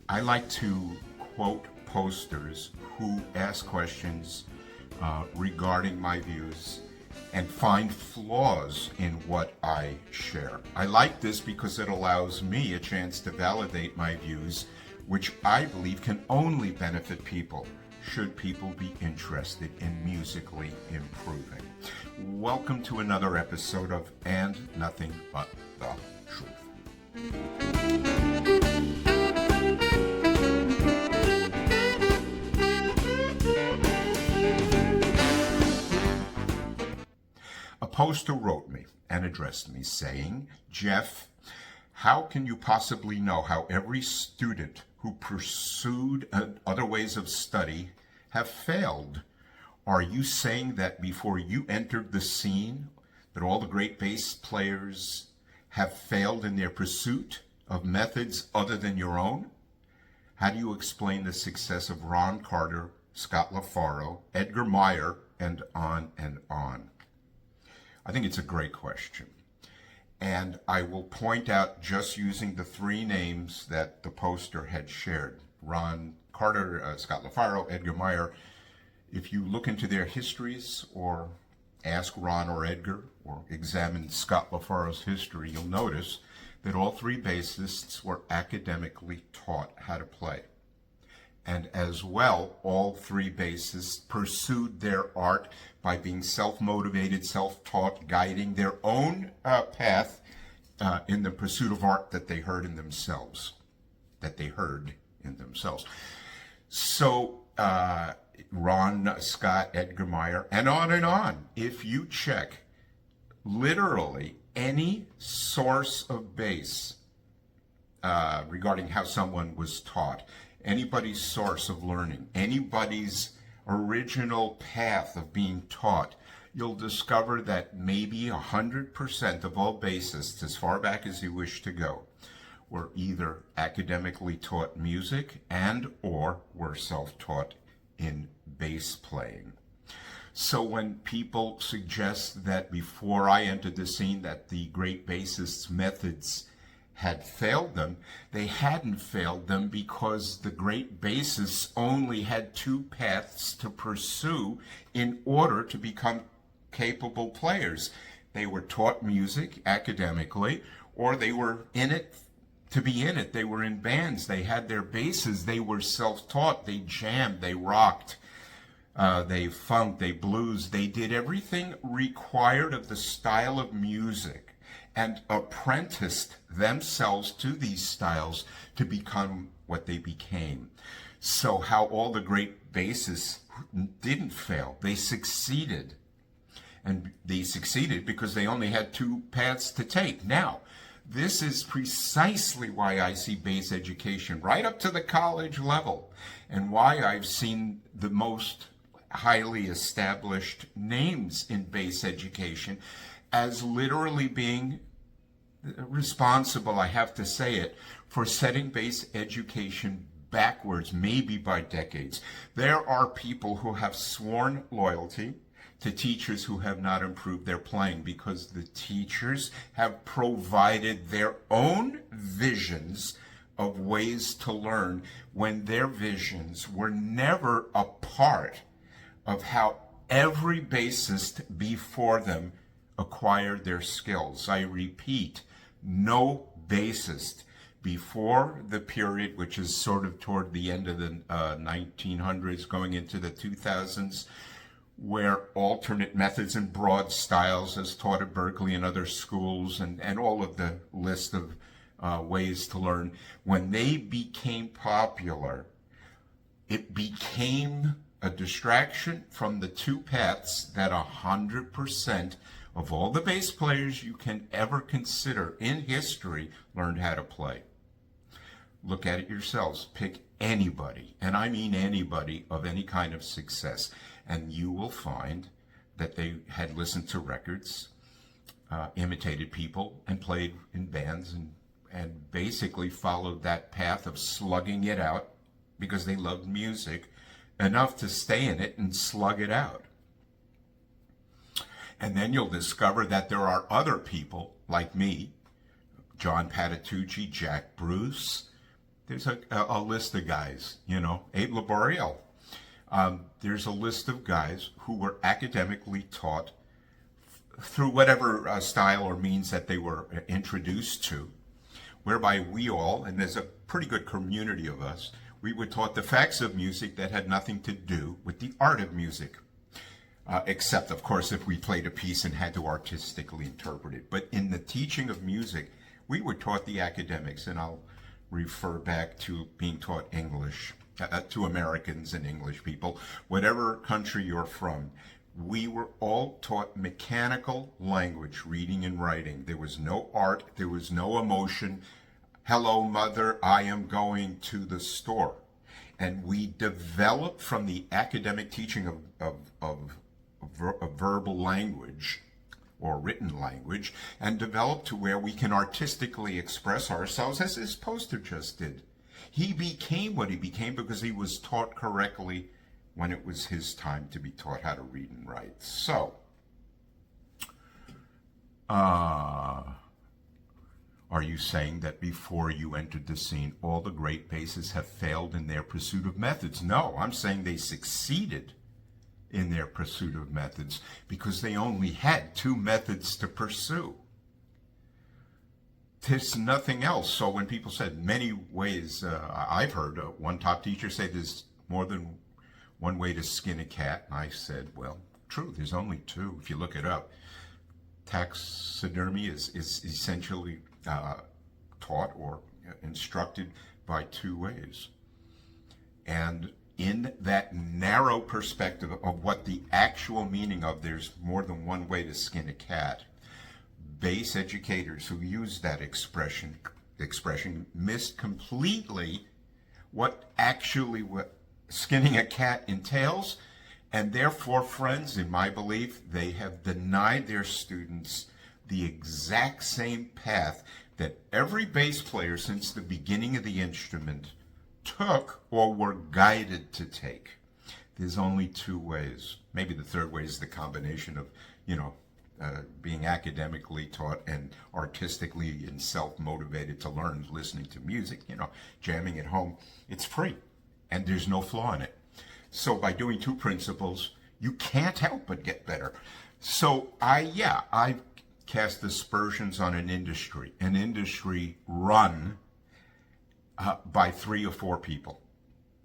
I like to quote posters who ask questions regarding my views and find flaws in what I share. I like this because it allows me a chance to validate my views, which I believe can only benefit people should people be interested in musically improving. Welcome to another episode of And Nothing But the Truth. A poster wrote me and addressed me saying, "Jeff, how can you possibly know how every student who pursued other ways of study have failed? Are you saying that before you entered the scene, that all the great bass players have failed in their pursuit of methods other than your own? How do you explain the success of Ron Carter, Scott LaFaro, Edgar Meyer, and on and on?" I think it's a great question. And I will point out, just using the three names that the poster had shared, Ron Carter, Scott LaFaro, Edgar Meyer. If you look into their histories or ask Ron or Edgar or examine Scott LaFaro's history, you'll notice that all three bassists were academically taught how to play. And as well, all three bassists pursued their art by being self-motivated, self-taught, guiding their own path in the pursuit of art that they heard in themselves. So Ron, Scott, Edgar Meyer, and on and on. If you check literally any source of bass regarding how someone was taught, anybody's source of learning, anybody's original path of being taught, you'll discover that maybe 100% of all bassists, as far back as you wish to go, were either academically taught music and or were self-taught in bass playing. So when people suggest that before I entered the scene that the great bassists' methods had failed them, they hadn't failed them because the great bassists only had two paths to pursue in order to become capable players. They were taught music academically, or they were in it to be in it. They were in bands, they had their basses, they were self-taught, they jammed, they rocked, they funked, they blues, they did everything required of the style of music and apprenticed themselves to these styles to become what they became. So how all the great bassists didn't fail, they succeeded. And they succeeded because they only had two paths to take. Now, this is precisely why I see bass education right up to the college level, and why I've seen the most highly established names in bass education as literally being responsible, I have to say it, for setting bass education backwards, maybe by decades. There are people who have sworn loyalty to teachers who have not improved their playing because the teachers have provided their own visions of ways to learn when their visions were never a part of how every bassist before them acquired their skills. I repeat, no bassist before the period, which is sort of toward the end of the 1900s going into the 2000s, where alternate methods and broad styles as taught at Berkeley and other schools and all of the list of ways to learn, when they became popular, it became a distraction from the two paths that 100% of all the bass players you can ever consider in history learned how to play. Look at it yourselves. Pick anybody, and I mean anybody of any kind of success, and you will find that they had listened to records, imitated people, and played in bands, and basically followed that path of slugging it out because they loved music enough to stay in it and slug it out. And then you'll discover that there are other people like me, John Patitucci, Jack Bruce, There's a list of guys, Abe Laboriel. There's a list of guys who were academically taught through whatever style or means that they were introduced to, whereby we all, and there's a pretty good community of us, we were taught the facts of music that had nothing to do with the art of music. Except, of course, if we played a piece and had to artistically interpret it. But in the teaching of music, we were taught the academics, and I'll refer back to being taught English, to Americans and English people, whatever country you're from. We were all taught mechanical language, reading and writing. There was no art, there was no emotion. Hello, mother, I am going to the store. And we developed from the academic teaching of verbal language or written language, and developed to where we can artistically express ourselves, as this poster just did. He became what he became because he was taught correctly when it was his time to be taught how to read and write. So, are you saying that before you entered the scene, all the great bassists have failed in their pursuit of methods? No, I'm saying they succeeded in their pursuit of methods because they only had 2 methods to pursue. There's nothing else. So when people said many ways, I've heard one top teacher say there's more than one way to skin a cat. I said, well, true, there's only 2 if you look it up. Taxidermy is essentially taught or instructed by 2 ways. And in that narrow perspective of what the actual meaning of there's more than one way to skin a cat, bass educators who use that expression missed completely what skinning a cat entails, and therefore, friends, in my belief, they have denied their students the exact same path that every bass player since the beginning of the instrument took or were guided to take. There's only 2 ways. Maybe the third way is the combination of, being academically taught and artistically and self-motivated to learn, listening to music, jamming at home. It's free, and there's no flaw in it. So by doing 2 principles, you can't help but get better. So I cast aspersions on an industry run by 3 or 4 people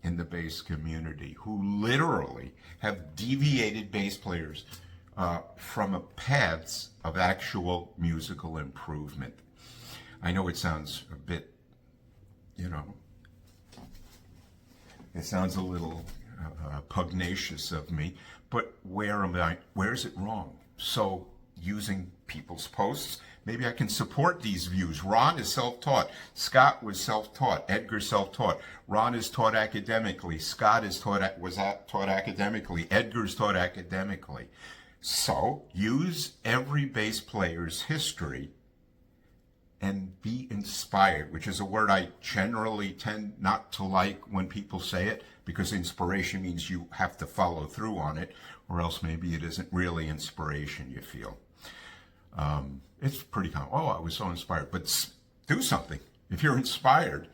in the bass community who literally have deviated bass players from paths of actual musical improvement. I know it sounds a bit, it sounds a little pugnacious of me, but where is it wrong? So using people's posts, maybe I can support these views. Ron is self-taught. Scott was self-taught. Edgar self-taught. Ron is taught academically. Scott was taught academically. Edgar's taught academically. So use every bass player's history and be inspired, which is a word I generally tend not to like when people say it, because inspiration means you have to follow through on it, or else maybe it isn't really inspiration you feel. It's pretty common. Oh, I was so inspired. But do something. If you're inspired,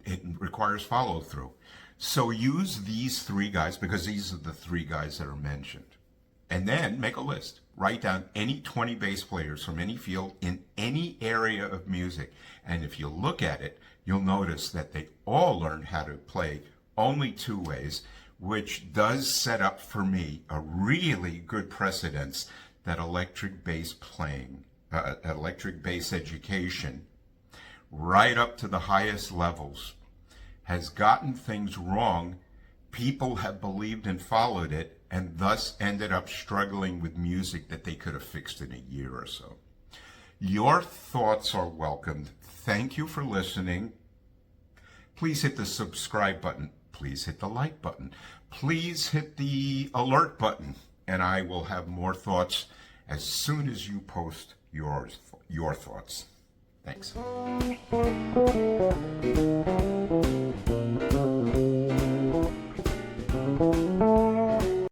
it requires follow through. So use these 3 guys, because these are the 3 guys that are mentioned. And then make a list. Write down any 20 bass players from any field in any area of music. And if you look at it, you'll notice that they all learned how to play only 2 ways, which does set up for me a really good precedence that electric bass playing, electric bass education, right up to the highest levels, has gotten things wrong. People have believed and followed it, and thus ended up struggling with music that they could have fixed in a year or so. Your thoughts are welcomed. Thank you for listening. Please hit the subscribe button. Please hit the like button. Please hit the alert button, and I will have more thoughts as soon as you post your thoughts. Thanks.